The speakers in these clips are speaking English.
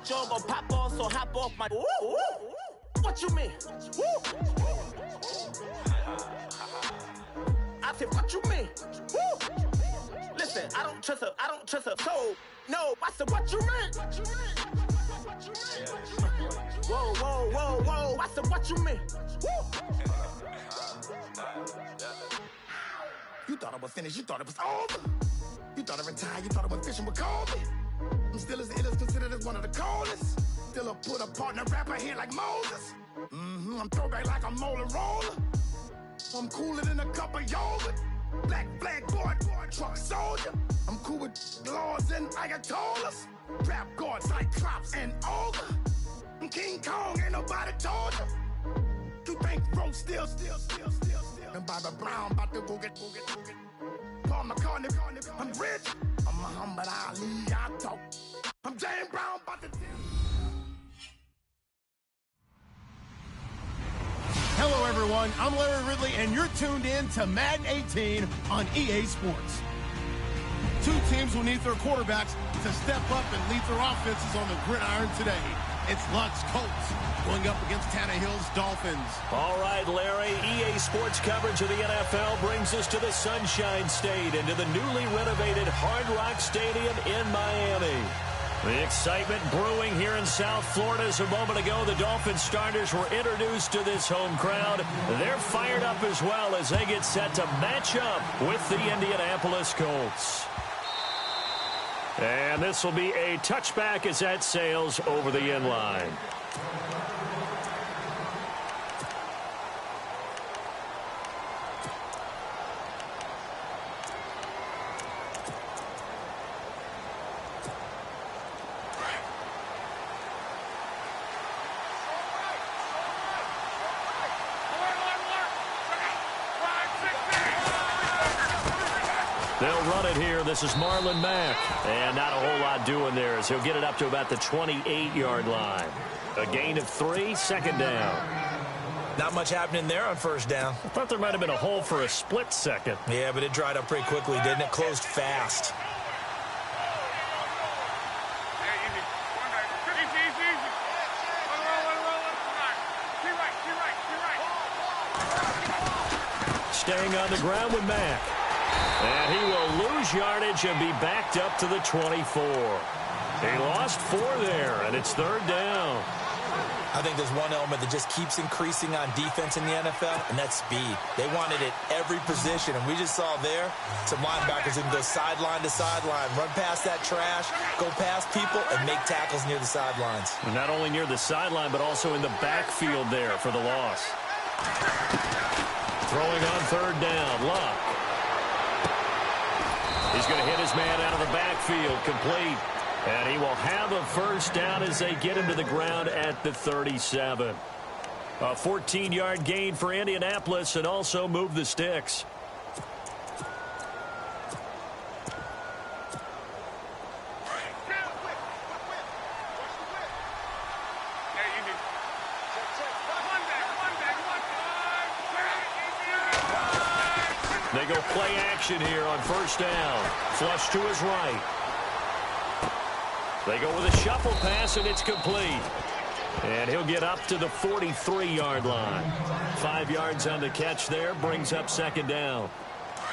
jaw gon' pop off, so hop off my. Ooh. What you mean? Woo. I said, what you mean? Woo. Listen, I don't trust her. So, no, I said, what you mean? Whoa. I said, what you mean? Woo. You thought it was finished, you thought it was over. You thought I retired, you thought I went fishing with Kobe. I'm still as ill as considered as one of the coldest. Still a put a partner rapper here like Moses. I'm throwback like a molar roller. I'm cooler than a cup of yogurt. Black flag boy, truck soldier. I'm cool with laws and Ayatollahs. Rap gods like Cyclops and Ogre. I'm King Kong, ain't nobody told you. You think Rome still. And Barbara Brown about to go get. Paul McCartney, I'm rich. I'm Muhammad Ali, I talk. I'm James Brown about to. Hello, everyone. I'm Larry Ridley, and you're tuned in to Madden 18 on EA Sports. Two teams will need their quarterbacks to step up and lead their offenses on the gridiron today. It's Luck's Colts going up against Tannehill's Dolphins. All right, Larry, EA Sports coverage of the NFL brings us to the Sunshine State and to the newly renovated Hard Rock Stadium in Miami. The excitement brewing here in South Florida. As a moment ago, the Dolphins starters were introduced to this home crowd. They're fired up as well as they get set to match up with the Indianapolis Colts. And this will be a touchback as that sails over the end line. They'll run it here. This is Marlon Mack. And not a whole lot doing there as he'll get it up to about the 28-yard line. A gain of 3, second down. Not much happening there on first down. I thought there might have been a hole for a split second. Yeah, but it dried up pretty quickly, didn't it? Closed fast. Staying on the ground with Mack. And he will lose yardage and be backed up to the 24. He lost 4 there, and it's third down. I think there's one element that just keeps increasing on defense in the NFL, and that's speed. They want it at every position, and we just saw there some linebackers who can go sideline to sideline, run past that trash, go past people, and make tackles near the sidelines. And not only near the sideline, but also in the backfield there for the loss. Throwing on third down, Luck. He's going to hit his man out of the backfield, complete. And he will have a first down as they get him to the ground at the 37. A 14-yard gain for Indianapolis and also move the sticks. They go play action here on first down. Flush to his right. They go with a shuffle pass, and it's complete. And he'll get up to the 43-yard line. 5 yards on the catch there, brings up second down.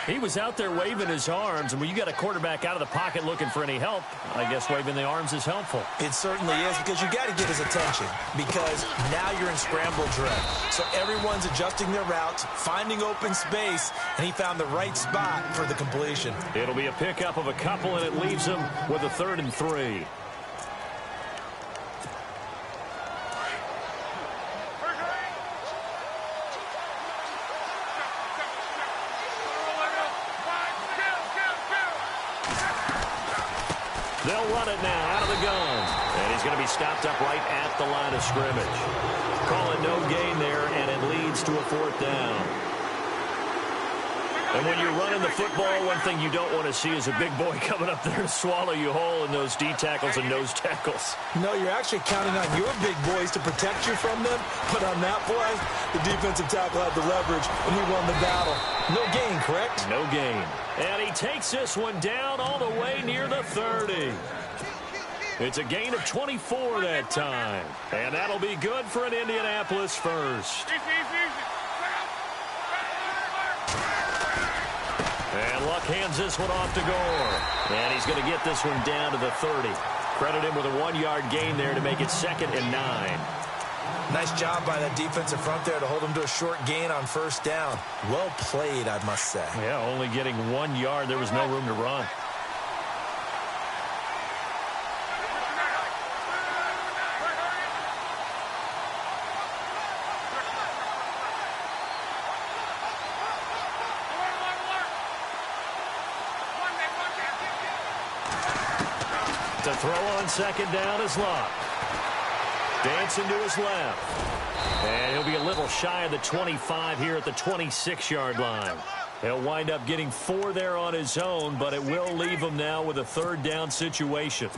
He was out there waving his arms, and when you got a quarterback out of the pocket looking for any help, I guess waving the arms is helpful. It certainly is, because you got to get his attention, because now you're in scramble drill. So everyone's adjusting their routes, finding open space, and he found the right spot for the completion. It'll be a pickup of a couple, and it leaves him with a 3rd and 3. They'll run it now out of the gun. And he's going to be stopped up right at the line of scrimmage. Call it no gain there, and it leads to a 4th down. And when you're running the football, one thing you don't want to see is a big boy coming up there to swallow you whole in those D tackles and nose tackles. No, you're actually counting on your big boys to protect you from them. But on that play, the defensive tackle had the leverage, and he won the battle. No gain, correct? No gain. And he takes this one down all the way near the 30. It's a gain of 24 that time. And that'll be good for an Indianapolis first. And Luck hands this one off to Gore. And he's going to get this one down to the 30. Credit him with a 1-yard gain there to make it 2nd and 9. Nice job by that defensive front there to hold him to a short gain on first down. Well played, I must say. Yeah, only getting 1 yard. There was no room to run. To throw on 2nd down is Luck. Dancing to his left. And he'll be a little shy of the 25 here at the 26-yard line. He'll wind up getting 4 there on his own, but it will leave him now with a 3rd down situation.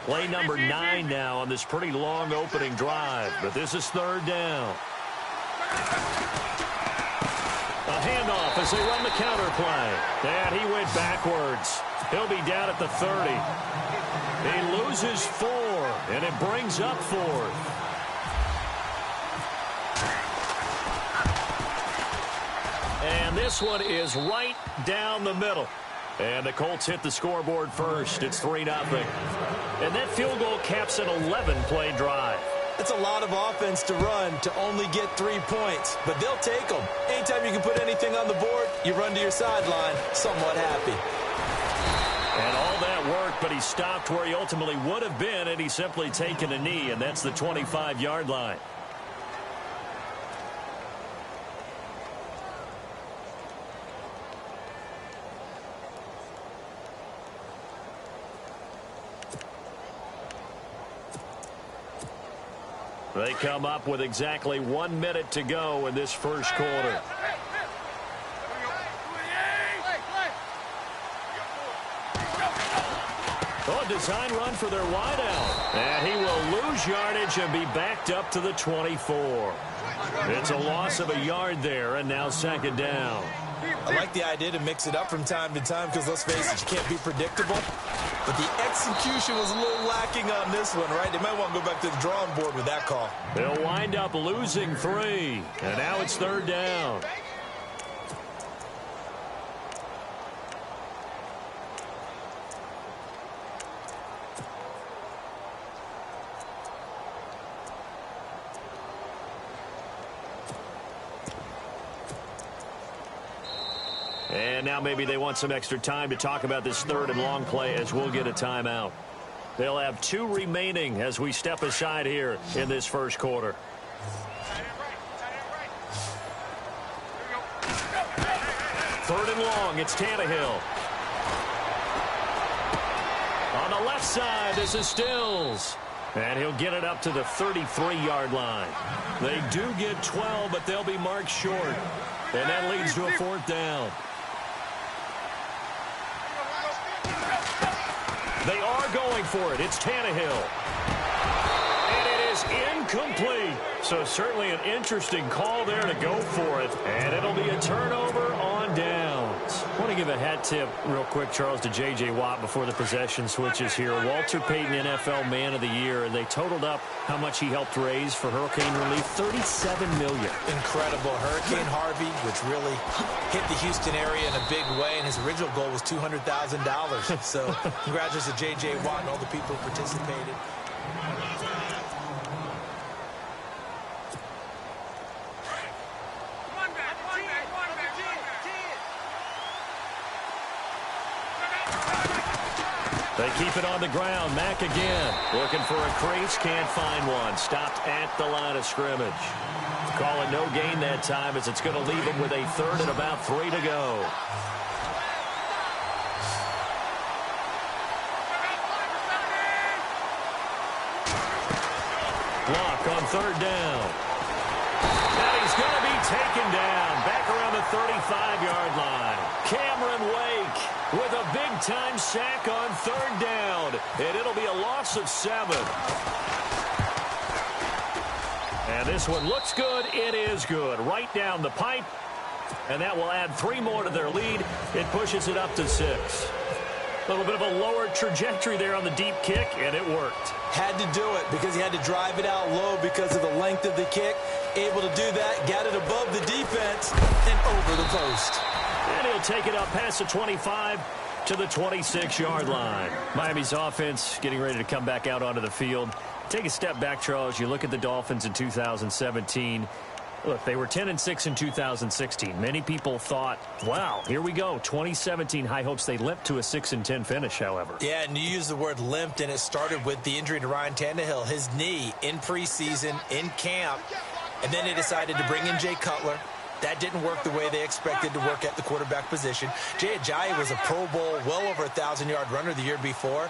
Play number 9 now on this pretty long opening drive, but this is 3rd down. A handoff as they run the counter play. And he went backwards. He'll be down at the 30. He loses 4, and it brings up 4th. And this one is right down the middle. And the Colts hit the scoreboard first. It's 3-0. And that field goal caps an 11-play drive. It's a lot of offense to run to only get 3 points, but they'll take them. Anytime you can put anything on the board, you run to your sideline somewhat happy. And all that work, but he stopped where he ultimately would have been, and he's simply taken a knee, and that's the 25-yard line. They come up with exactly 1 minute to go in this first quarter. Oh, a design run for their wideout. And he will lose yardage and be backed up to the 24. It's a loss of a yard there, and now 2nd down. I like the idea to mix it up from time to time because, let's face it, you can't be predictable. But the execution was a little lacking on this one, right? They might want to go back to the drawing board with that call. They'll wind up losing 3. And now it's 3rd down. And now maybe they want some extra time to talk about this 3rd and long play as we'll get a timeout. They'll have 2 remaining as we step aside here in this first quarter. Third and long, it's Tannehill. On the left side, this is Stills. And he'll get it up to the 33-yard line. They do get 12, but they'll be marked short. And that leads to a 4th down. They are going for it. It's Tannehill. And it is incomplete. So certainly an interesting call there to go for it. And it'll be a turnover on downs. I want to give a hat tip real quick, Charles, to J.J. Watt before the possession switches here. Walter Payton, NFL Man of the Year, and they totaled up how much he helped raise for hurricane relief, $37 million. Incredible. Hurricane Harvey, which really hit the Houston area in a big way, and his original goal was $200,000. So congratulations to J.J. Watt and all the people who participated. They keep it on the ground. Mack again. Looking for a crease. Can't find one. Stopped at the line of scrimmage. Calling no gain that time as it's going to leave him with a 3rd and about 3 to go. Block on 3rd down. And he's going to be taken down. Back around the 35-yard line. Cameron Wake with a big-time sack on 3rd down. And it'll be a loss of 7. And this one looks good. It is good. Right down the pipe. And that will add 3 more to their lead. It pushes it up to 6. A little bit of a lower trajectory there on the deep kick, and it worked. Had to do it because he had to drive it out low because of the length of the kick. Able to do that, got it above the defense, and over the post. And he'll take it up past the 25 to the 26-yard line. Miami's offense getting ready to come back out onto the field. Take a step back, Charles. You look at the Dolphins in 2017. Look, they were 10-6 in 2016. Many people thought, wow, here we go. 2017 high hopes. They limped to a 6-10 finish, however. Yeah, and you use the word limped, and it started with the injury to Ryan Tannehill. His knee in preseason, in camp, and then they decided to bring in Jay Cutler. That didn't work the way they expected to work at the quarterback position. Jay Ajayi was a Pro Bowl, well over 1,000-yard runner the year before.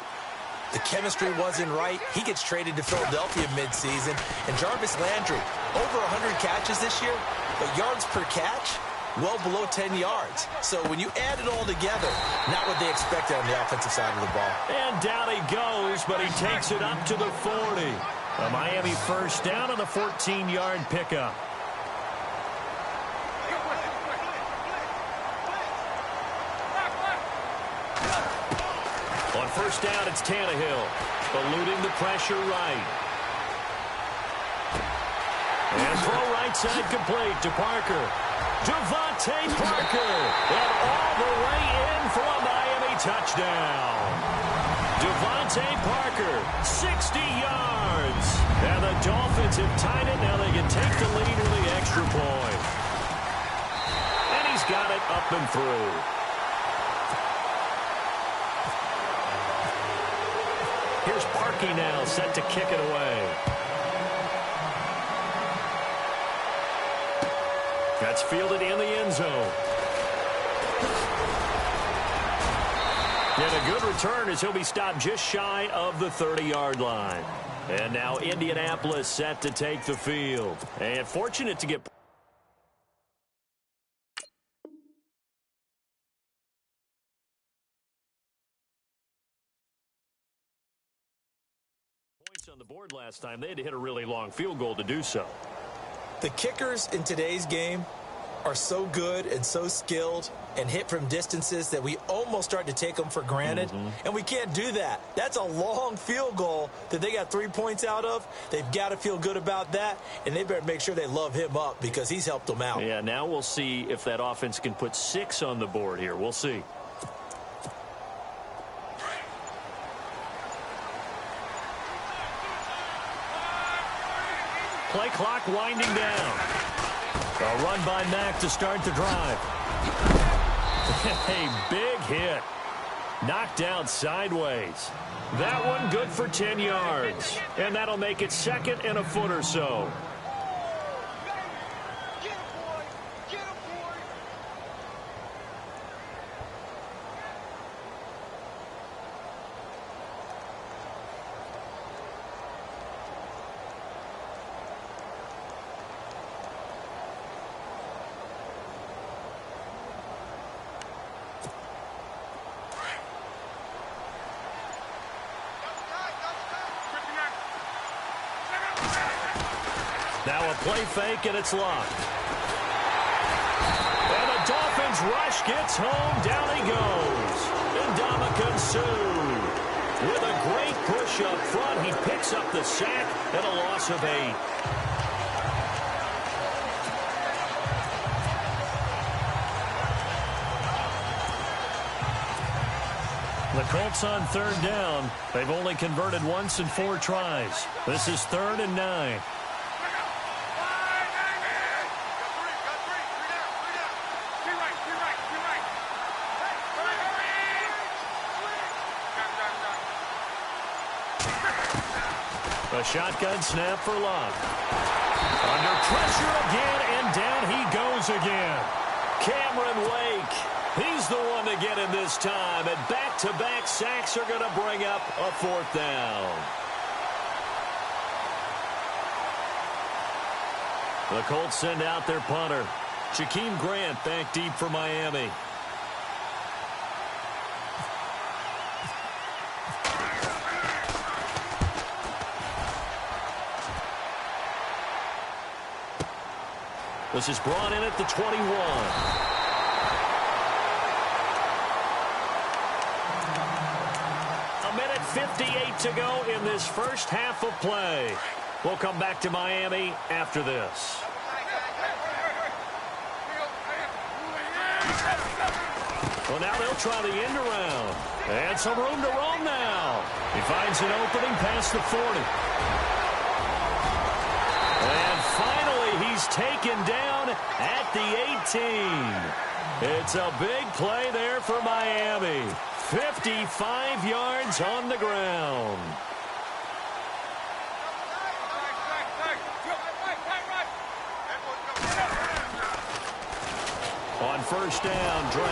The chemistry wasn't right. He gets traded to Philadelphia midseason. And Jarvis Landry, over 100 catches this year, but yards per catch, well below 10 yards. So when you add it all together, not what they expected on the offensive side of the ball. And down he goes, but he takes it up to the 40. A Miami first down on the 14-yard pickup. On first down, it's Tannehill, eluding the pressure right. And throw right side complete to Parker. Devontae Parker, and all the way in for a Miami touchdown. Devontae Parker, 60 yards. And the Dolphins have tied it. Now they can take the lead with the extra point. And he's got it up and through. Here's Parkey now, set to kick it away. That's fielded in the end zone. And a good return as he'll be stopped just shy of the 30-yard line. And now Indianapolis set to take the field. And fortunate to get... on the board last time. They had to hit a really long field goal to do so. The kickers in today's game are so good and so skilled and hit from distances that we almost start to take them for granted. And we can't do that. That's a long field goal that they got 3 points out of. They've got to feel good about that, and they better make sure they love him up because he's helped them out. Yeah, now we'll see if that offense can put 6 on the board here. We'll see. Play clock winding down. A run by Mack to start the drive. A big hit. Knocked down sideways. That one good for 10 yards. And that'll make it second and a foot or so. Now a play fake, and it's locked. And the Dolphins rush gets home. Down he goes. Ndamukong Suh with a great push up front. He picks up the sack and a loss of 8. The Colts on third down. They've only converted once in 4 tries. This is 3rd and 9. A shotgun snap for Locke. Under pressure again, and down he goes again. Cameron Wake. He's the one to get him this time, and back-to-back sacks are going to bring up a 4th down. The Colts send out their punter. Jakeem Grant back deep for Miami. This is brought in at the 21. A minute 58 to go in this first half of play. We'll come back to Miami after this. Well, now they'll try the end around. And some room to roam now. He finds an opening past the 40. And finally, he's taken down at the 18. It's a big play there for Miami. 55 yards on the ground. On first down, Drake.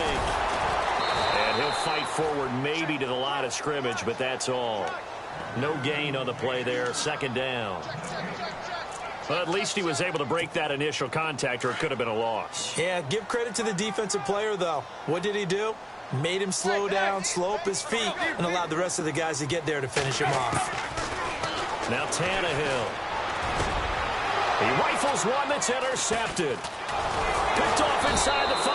And he'll fight forward maybe to the line of scrimmage, but that's all. No gain on the play there. Second down. But at least he was able to break that initial contact, or it could have been a loss. Yeah, give credit to the defensive player, though. What did he do? Made him slow down, slow up his feet, and allowed the rest of the guys to get there to finish him off. Now Tannehill. He rifles one that's intercepted. Picked off inside the 5.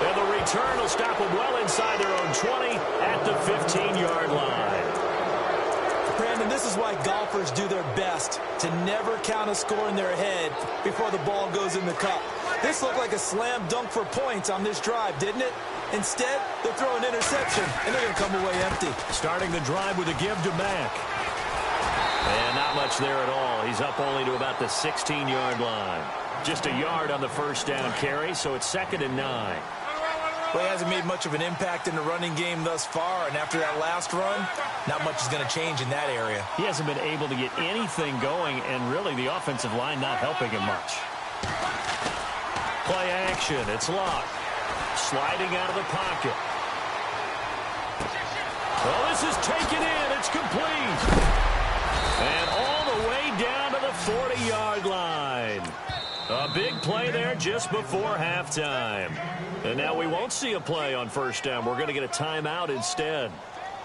And the return will stop them well inside their own 20 at the 15-yard line. Brandon, this is why golfers do their best to never count a score in their head before the ball goes in the cup. This looked like a slam dunk for points on this drive, didn't it? Instead, they'll throw an interception, and they're going to come away empty. Starting the drive with a give to Mack. And not much there at all. He's up only to about the 16-yard line. Just a yard on the first down carry, so it's 2nd and 9. Well, he hasn't made much of an impact in the running game thus far, and after that last run, not much is going to change in that area. He hasn't been able to get anything going, and really the offensive line not helping him much. Play action. It's Luck. Sliding out of the pocket. Well, this is taken in. It's complete. And all the way down to the 40-yard line. A big play there just before halftime. And now we won't see a play on first down. We're going to get a timeout instead,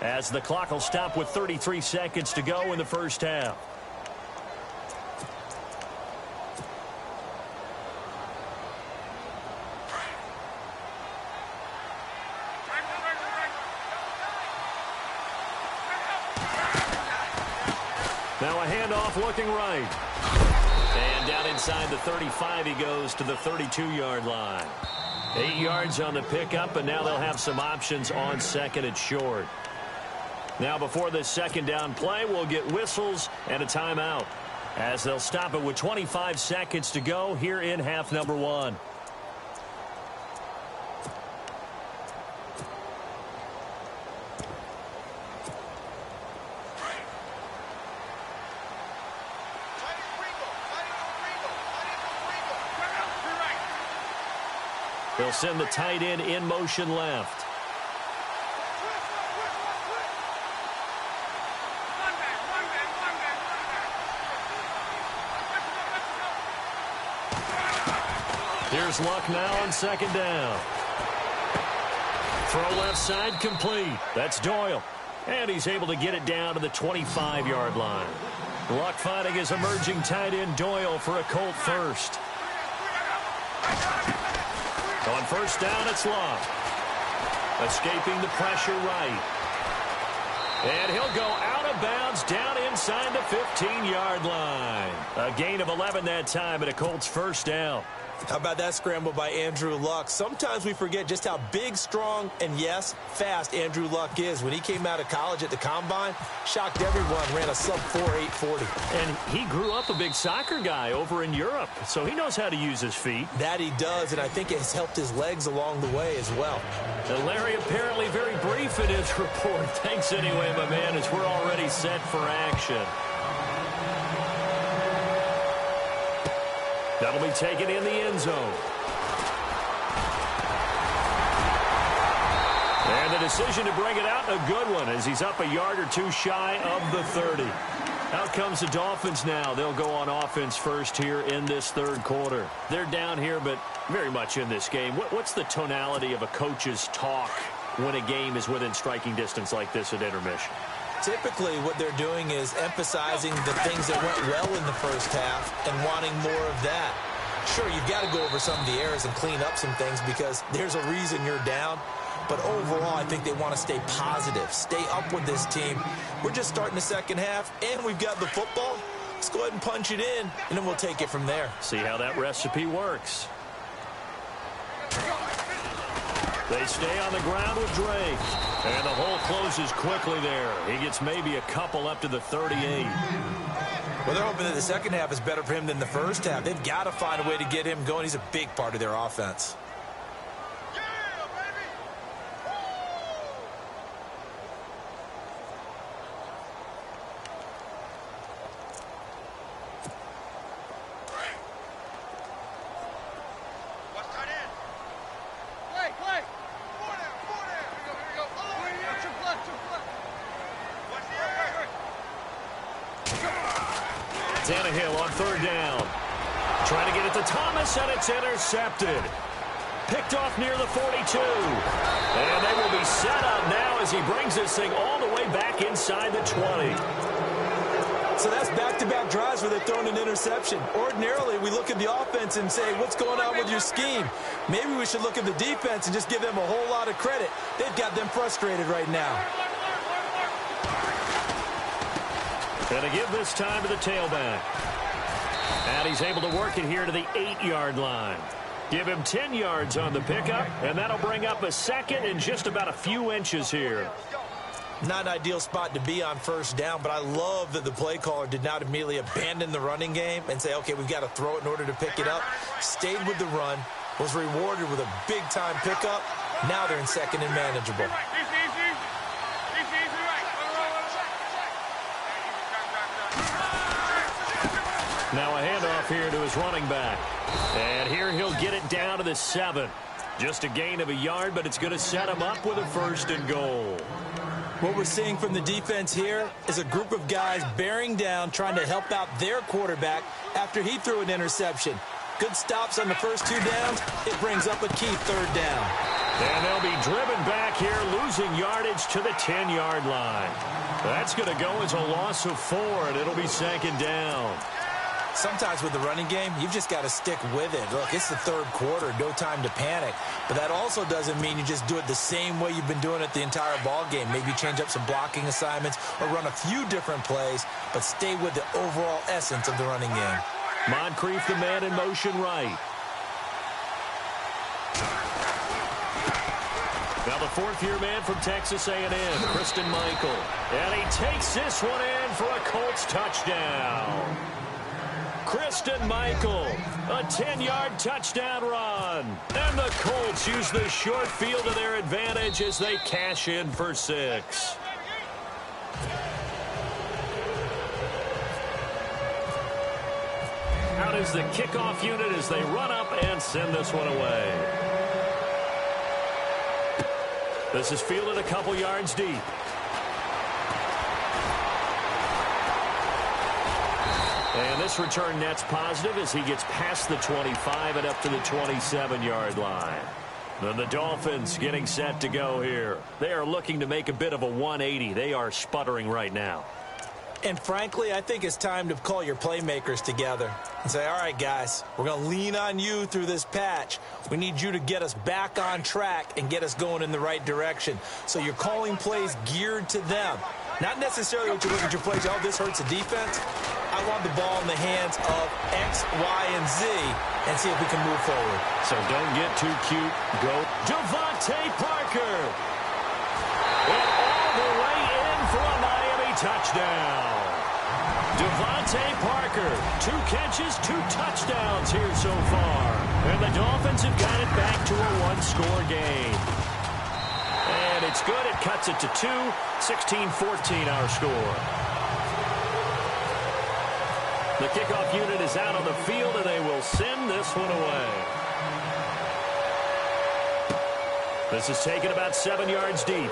as the clock will stop with 33 seconds to go in the first half. Now a handoff looking right. And down inside the 35 he goes to the 32-yard line. 8 yards on the pickup, and now they'll have some options on second and short. Now before this second down play, we'll get whistles and a timeout, as they'll stop it with 25 seconds to go here in half number 1. They'll send the tight end in motion left. Here's Luck now on second down. Throw left side complete. That's Doyle. And he's able to get it down to the 25-yard line. Luck finding his emerging tight end Doyle for a Colt first. On first down, it's Luck. Escaping the pressure right. And he'll go out of bounds down inside the 15-yard line. A gain of 11 that time, and a Colts first down. How about that scramble by Andrew Luck? Sometimes we forget just how big, strong, and yes, fast Andrew Luck is. When he came out of college at the Combine, shocked everyone, ran a sub-4 840. And he grew up a big soccer guy over in Europe, so he knows how to use his feet. That he does, and I think it has helped his legs along the way as well. And Larry apparently very brief in his report. Thanks anyway, my man, as we're already set for action. That'll be taken in the end zone. And the decision to bring it out, a good one, as he's up a yard or two shy of the 30. Out comes the Dolphins now. They'll go on offense first here in this third quarter. They're down here, but very much in this game. What's the tonality of a coach's talk when a game is within striking distance like this at intermission? Typically, what they're doing is emphasizing the things that went well in the first half and wanting more of that. Sure, you've got to go over some of the errors and clean up some things because there's a reason you're down. But overall, I think they want to stay positive, stay up with this team. We're just starting the second half, and we've got the football. Let's go ahead and punch it in, and then we'll take it from there. See how that recipe works. They stay on the ground with Drake. And the hole closes quickly there. He gets maybe a couple up to the 38. Well, they're hoping that the second half is better for him than the first half. They've got to find a way to get him going. He's a big part of their offense. On third down. Trying to get it to Thomas, and it's intercepted. Picked off near the 42. And they will be set up now as he brings this thing all the way back inside the 20. So that's back-to-back drives where they're throwing an interception. Ordinarily, we look at the offense and say, what's going on with your scheme? Maybe we should look at the defense and just give them a whole lot of credit. They've got them frustrated right now. And to give this time to the tailback. And he's able to work it here to the 8-yard line. Give him 10 yards on the pickup, and that'll bring up a second and just about a few inches here. Not an ideal spot to be on first down, but I love that the play caller did not immediately abandon the running game and say, okay, we've got to throw it in order to pick it up. Stayed with the run, was rewarded with a big-time pickup. Now they're in second and manageable. Now a handoff here to his running back. And here he'll get it down to the 7. Just a gain of a yard, but it's going to set him up with a 1st and goal. What we're seeing from the defense here is a group of guys bearing down, trying to help out their quarterback after he threw an interception. Good stops on the first 2 downs. It brings up a key 3rd down. And they'll be driven back here, losing yardage to the 10-yard line. That's going to go as a loss of 4, and it'll be 2nd down. Sometimes with the running game, you've just got to stick with it. Look, it's the 3rd quarter, no time to panic. But that also doesn't mean you just do it the same way you've been doing it the entire ball game. Maybe change up some blocking assignments or run a few different plays, but stay with the overall essence of the running game. Moncrief, the man in motion right. Now the 4th-year man from Texas A&M, Christine Michael. And he takes this one in for a Colts touchdown. Christine Michael, a 10-yard touchdown run. And the Colts use the short field to their advantage as they cash in for 6. Out is the kickoff unit as they run up and send this one away. This is fielded a couple yards deep. And this return net's positive as he gets past the 25 and up to the 27-yard line. Then the Dolphins getting set to go here. They are looking to make a bit of a 180. They are sputtering right now. And frankly, I think it's time to call your playmakers together and say, all right, guys, we're going to lean on you through this patch. We need you to get us back on track and get us going in the right direction. So you're calling plays geared to them. Not necessarily what you look at your plays, oh, this hurts the defense. I want the ball in the hands of X, Y, and Z and see if we can move forward. So don't get too cute. Go Devontae Parker. And all the way in for a Miami touchdown. Devontae Parker, 2 catches, 2 touchdowns here so far. And the Dolphins have got it back to a 1-score game. And it's good. It cuts it to 2. 16-14 our score. The kickoff unit is out on the field, and they will send this one away. This is taken about 7 yards deep.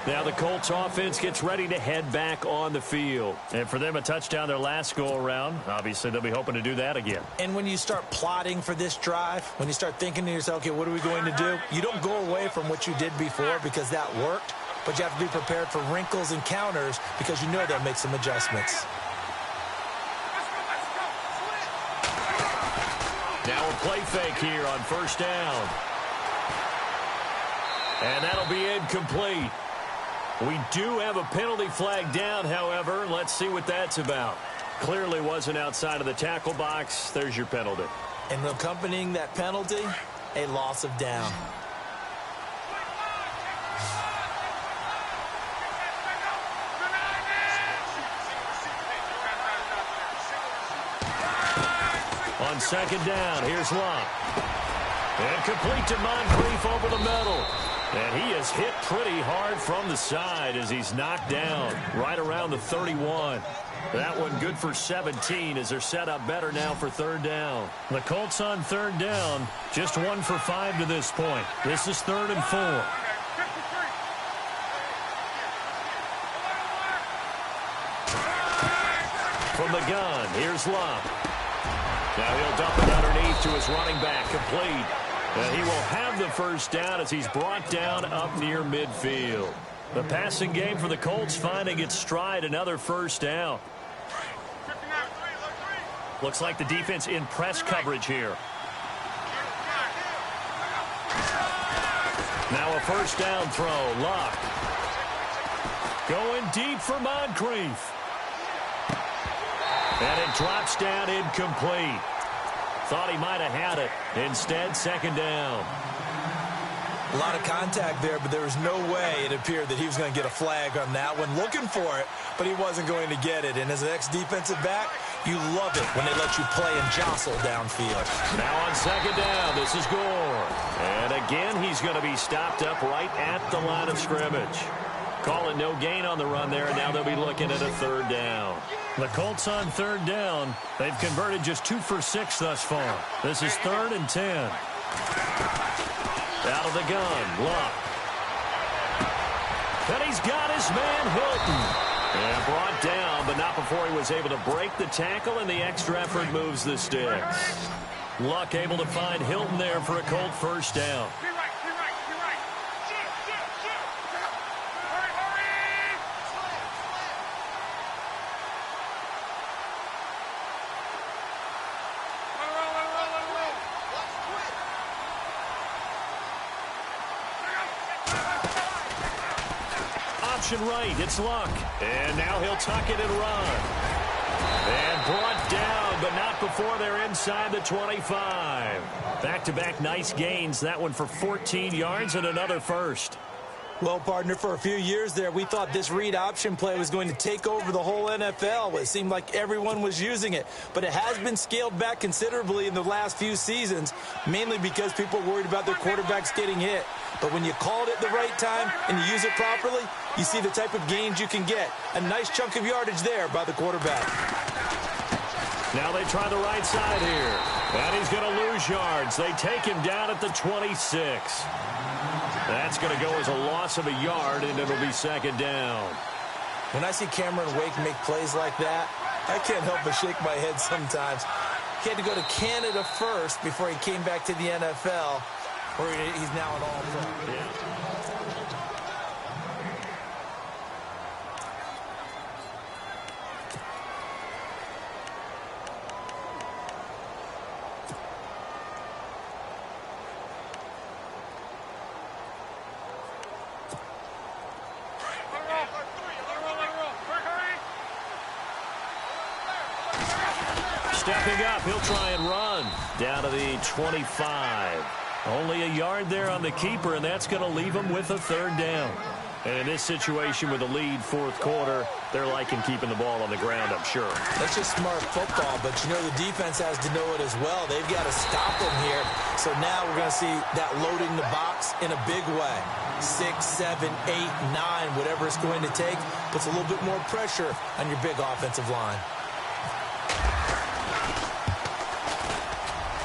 Now the Colts offense gets ready to head back on the field. And for them, a touchdown their last go-around. Obviously, they'll be hoping to do that again. And when you start plotting for this drive, when you start thinking to yourself, okay, what are we going to do? You don't go away from what you did before because that worked. but you have to be prepared for wrinkles and counters because you know they'll make some adjustments. Now a play fake here on first down. And that'll be incomplete. We do have a penalty flag down, however. Let's see what that's about. Clearly wasn't outside of the tackle box. There's your penalty. And accompanying that penalty, a loss of down. On second down, here's Locke. And complete to Moncrief over the middle. And he is hit pretty hard from the side as he's knocked down right around the 31. That one good for 17 as they're set up better now for third down. The Colts on third down, just 1 for 5 to this point. This is 3rd and 4. From the gun, here's Locke. Now he'll dump it underneath to his running back, complete. And he will have the first down as he's brought down up near midfield. The passing game for the Colts finding its stride, another first down. Looks like the defense in press coverage here. Now a first down throw, Locke. Going deep for Moncrief. And it drops down incomplete. Thought he might have had it. Instead, second down. A lot of contact there, but there was no way it appeared that he was going to get a flag on that one. Looking for it, but he wasn't going to get it. And as an ex-defensive back, you love it when they let you play and jostle downfield. Now on second down, this is Gore. And again, he's going to be stopped up right at the line of scrimmage. Call it no gain on the run there, and now they'll be looking at a third down. The Colts on third down. They've converted just 2 for 6 thus far. This is 3rd and 10. Out of the gun, Locke. And he's got his man, Hilton. And brought down, but not before he was able to break the tackle, and the extra effort moves the sticks. Luck able to find Hilton there for a Colt first down. Right, it's Luck. And now he'll tuck it and run. And brought down, but not before they're inside the 25. Back-to-back nice gains. That one for 14 yards and another first. Well, partner, for a few years there, we thought this read option play was going to take over the whole NFL. It seemed like everyone was using it, but it has been scaled back considerably in the last few seasons, mainly because people are worried about their quarterbacks getting hit. But when you call it at the right time and you use it properly, you see the type of gains you can get. A nice chunk of yardage there by the quarterback. Now they try the right side here. And he's going to lose yards. They take him down at the 26. That's going to go as a loss of a yard, and it'll be second down. When I see Cameron Wake make plays like that, I can't help but shake my head sometimes. He had to go to Canada first before he came back to the NFL, where he's now an all-pro. Yeah. Stepping up, he'll try and run down to the 25. Only a yard there on the keeper, and that's going to leave him with a third down. And in this situation with a lead fourth quarter, they're liking keeping the ball on the ground, I'm sure. That's just smart football, but you know the defense has to know it as well. They've got to stop them here. So now we're going to see that loading the box in a big way. 6, 7, 8, 9, whatever it's going to take, puts a little bit more pressure on your big offensive line.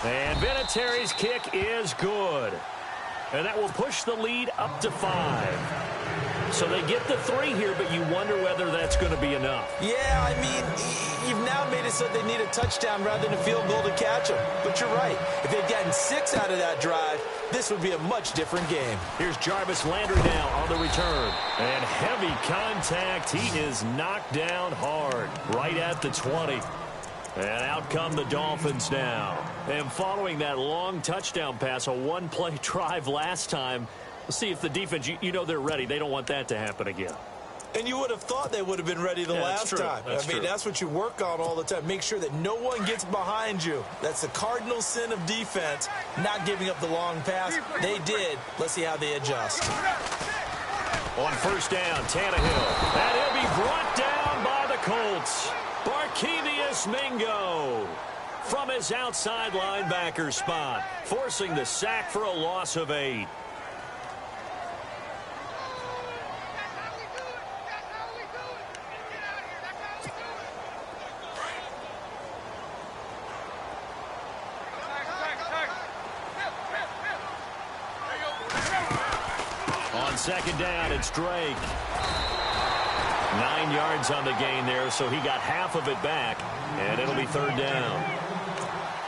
And Vinatieri's kick is good. And that will push the lead up to 5. So they get the 3 here, but you wonder whether that's going to be enough. Yeah, I mean, you've now made it so they need a touchdown rather than a field goal to catch them. But you're right. If they'd gotten 6 out of that drive, this would be a much different game. Here's Jarvis Landry now on the return. And heavy contact. He is knocked down hard right at the 20. And out come the Dolphins now. And following that long touchdown pass, a one-play drive last time, we'll see if the defense, you know they're ready. They don't want that to happen again. And you would have thought they would have been ready the last time. I mean, that's what you work on all the time. Make sure that no one gets behind you. That's the cardinal sin of defense, not giving up the long pass. They did. Let's see how they adjust. On first down, Tannehill. And he'll be brought down by the Colts. Barkevious Mingo from his outside linebacker spot, forcing the sack for a loss of 8. On second down, it's Drake. 9 yards on the gain there, so he got half of it back, and it'll be third down.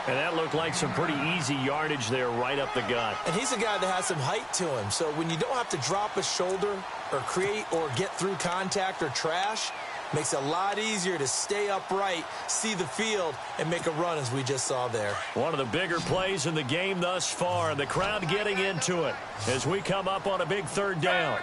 And that looked like some pretty easy yardage there right up the gut. And he's a guy that has some height to him, so when you don't have to drop a shoulder or create or get through contact or trash, makes it a lot easier to stay upright, see the field, and make a run as we just saw there. One of the bigger plays in the game thus far, and the crowd getting into it as we come up on a big third down.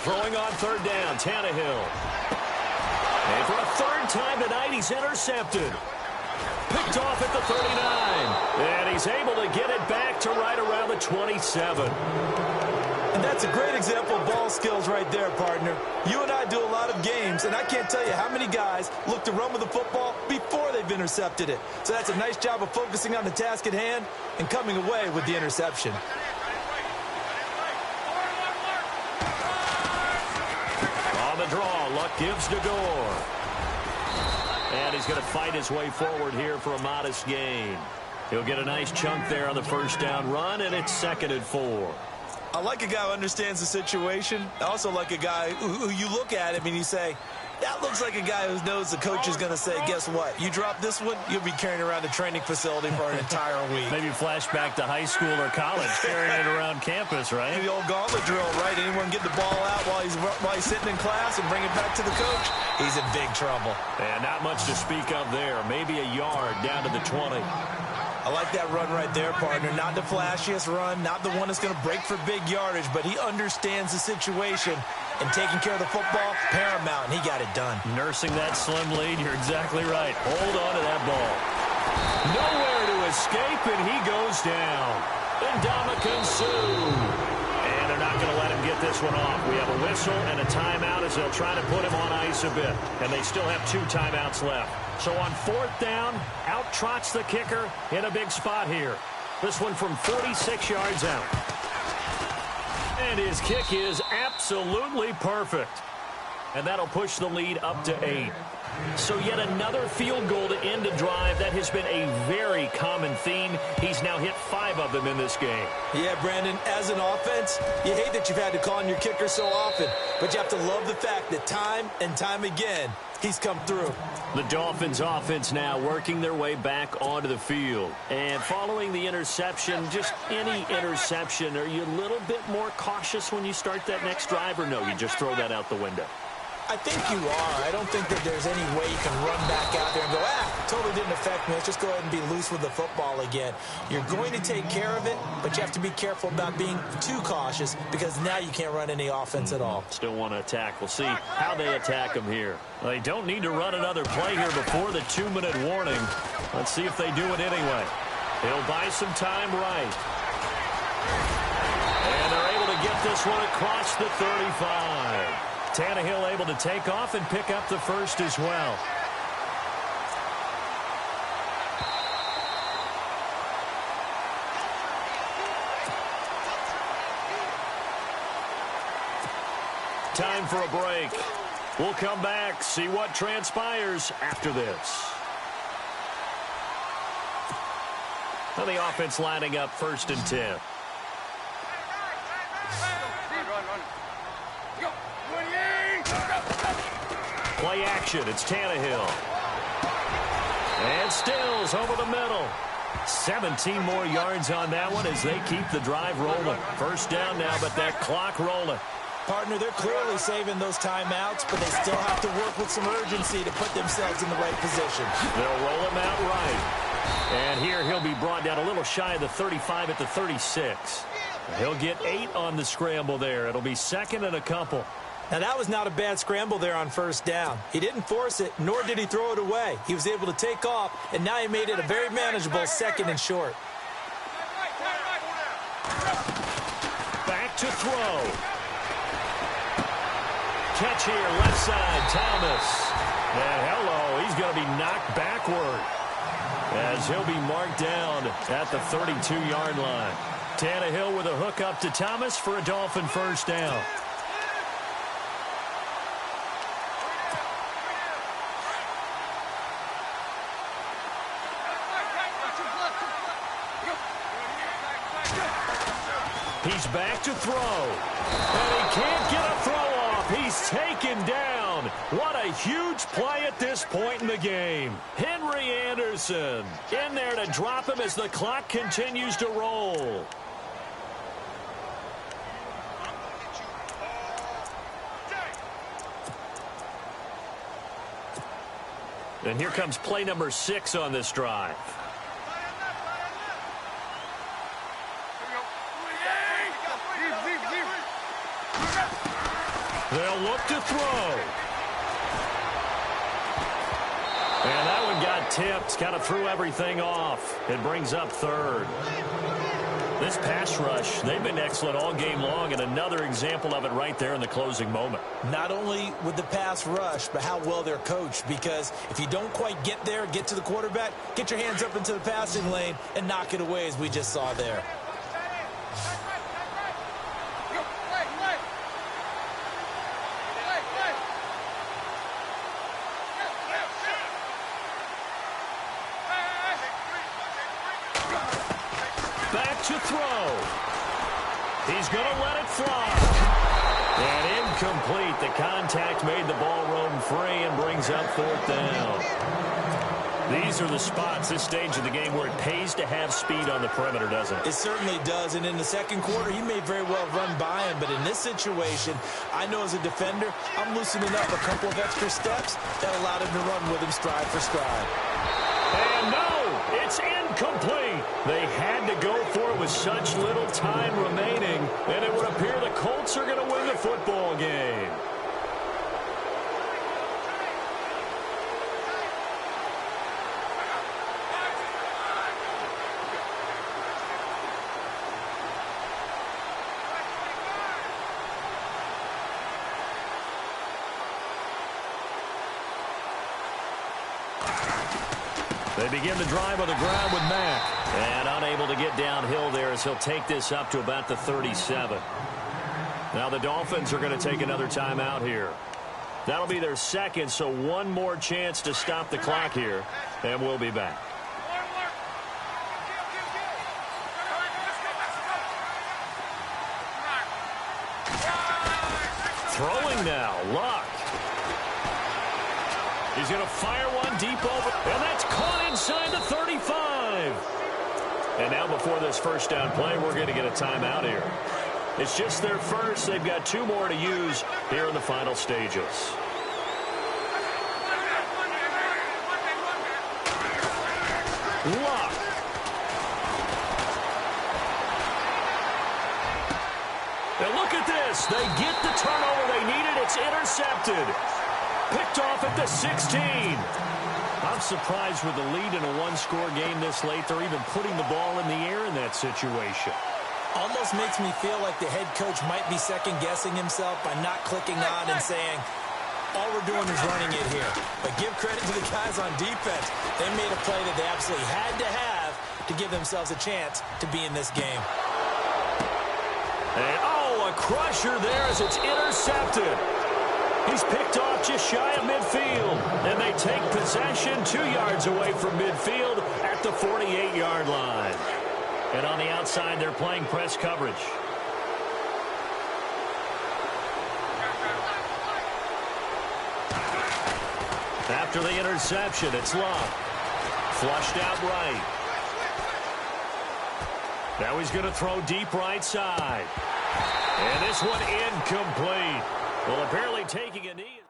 Throwing on third down, Tannehill. And for a third time tonight, he's intercepted. Picked off at the 39. And he's able to get it back to right around the 27. And that's a great example of ball skills right there, partner. You and I do a lot of games, and I can't tell you how many guys look to run with the football before they've intercepted it. So that's a nice job of focusing on the task at hand and coming away with the interception. The draw, Luck gives to Gore. And he's going to fight his way forward here for a modest gain. He'll get a nice chunk there on the first down run, and it's 2nd and 4. I like a guy who understands the situation. I also like a guy who you look at him and you say, that looks like a guy who knows the coach is going to say, guess what? You drop this one, you'll be carrying around the training facility for an entire week. Maybe flashback to high school or college, carrying it around campus, right? The old gauntlet drill, right? Anyone get the ball out while he's sitting in class and bring it back to the coach? He's in big trouble. And not much to speak of there. Maybe a yard down to the 20. I like that run right there, partner. Not the flashiest run, not the one that's going to break for big yardage, but he understands the situation, and taking care of the football, paramount, and he got it done. Nursing that slim lead, you're exactly right. Hold on to that ball. Nowhere to escape, and he goes down. Ndamukong Suh. And they're not going to let him get this one off. We have a whistle and a timeout as they'll try to put him on ice a bit. And they still have 2 timeouts left. So on 4th down, out trots the kicker in a big spot here. This one from 46 yards out. And his kick is absolutely perfect. And that'll push the lead up to 8. So yet another field goal to end a drive. That has been a very common theme. He's now hit 5 of them in this game. Yeah, Brandon, as an offense, you hate that you've had to call on your kicker so often, but you have to love the fact that time and time again, he's come through. The Dolphins offense now working their way back onto the field. And following the interception, just any interception, are you a little bit more cautious when you start that next drive, or no, you just throw that out the window? I think you are. I don't think that there's any way you can run back out there and go, totally didn't affect me. Let's just go ahead and be loose with the football again. You're going to take care of it, but you have to be careful about being too cautious because now you can't run any offense at all. Still want to attack. We'll see how they attack him here. Well, they don't need to run another play here before the 2-minute warning. Let's see if they do it anyway. He'll buy some time right. And they're able to get this one across the 35. Tannehill able to take off and pick up the first as well. Time for a break. We'll come back, see what transpires after this. Now the offense lining up 1st and 10. Play action. It's Tannehill. And Stills over the middle. 17 more yards on that one as they keep the drive rolling. 1st down now, but that clock rolling. Partner, they're clearly saving those timeouts, but they still have to work with some urgency to put themselves in the right position. They'll roll him out right. And here he'll be brought down a little shy of the 35 at the 36. He'll get 8 on the scramble there. It'll be 2nd and a couple. Now, that was not a bad scramble there on 1st down. He didn't force it, nor did he throw it away. He was able to take off, and now he made it a very manageable 2nd and short. Back to throw. Catch here, left side, Thomas. And hello, he's going to be knocked backward as he'll be marked down at the 32-yard line. Tannehill with a hook up to Thomas for a Dolphin 1st down. He's back to throw. And he can't get a throw off. He's taken down. What a huge play at this point in the game. Henry Anderson in there to drop him as the clock continues to roll. And here comes play number 6 on this drive. They'll look to throw. And that one got tipped. Kind of threw everything off. It brings up 3rd. This pass rush, they've been excellent all game long, and another example of it right there in the closing moment. Not only with the pass rush, but how well they're coached, because if you don't quite get there, get to the quarterback, get your hands up into the passing lane and knock it away as we just saw there. To throw. He's going to let it fly. And incomplete. The contact made the ball roam free and brings up 4th down. These are the spots, this stage of the game, where it pays to have speed on the perimeter, doesn't it? It certainly does. And in the 2nd quarter, he may very well run by him. But in this situation, I know as a defender, I'm loosening up a couple of extra steps that allowed him to run with him stride for stride. And no, it's incomplete. They had to go for it with such little time remaining, and it would appear the Colts are going to win the football game. They begin the drive on the ground with Mack. And unable to get downhill there as he'll take this up to about the 37. Now the Dolphins are going to take another timeout here. That'll be their 2nd, so one more chance to stop the clock here. And we'll be back. Throwing now, Luck. He's going to fire one deep over, and that's caught inside the 35. And now before this 1st down play, we're going to get a timeout here. It's just their first. They've got 2 more to use here in the final stages. Luck. And look at this. They get the turnover they needed. It's intercepted. Picked off at the 16. I'm surprised with the lead in a one-score game this late. They're even putting the ball in the air in that situation. Almost makes me feel like the head coach might be second-guessing himself by not clicking on and saying, all we're doing is running it here. But give credit to the guys on defense. They made a play that they absolutely had to have to give themselves a chance to be in this game. And, oh, a crusher there as it's intercepted. He's picked off just shy of midfield, and they take possession 2 yards away from midfield at the 48-yard line. And on the outside, they're playing press coverage. After the interception, it's Love. Flushed out right. Now he's going to throw deep right side. And this one incomplete. Well, apparently taking a knee.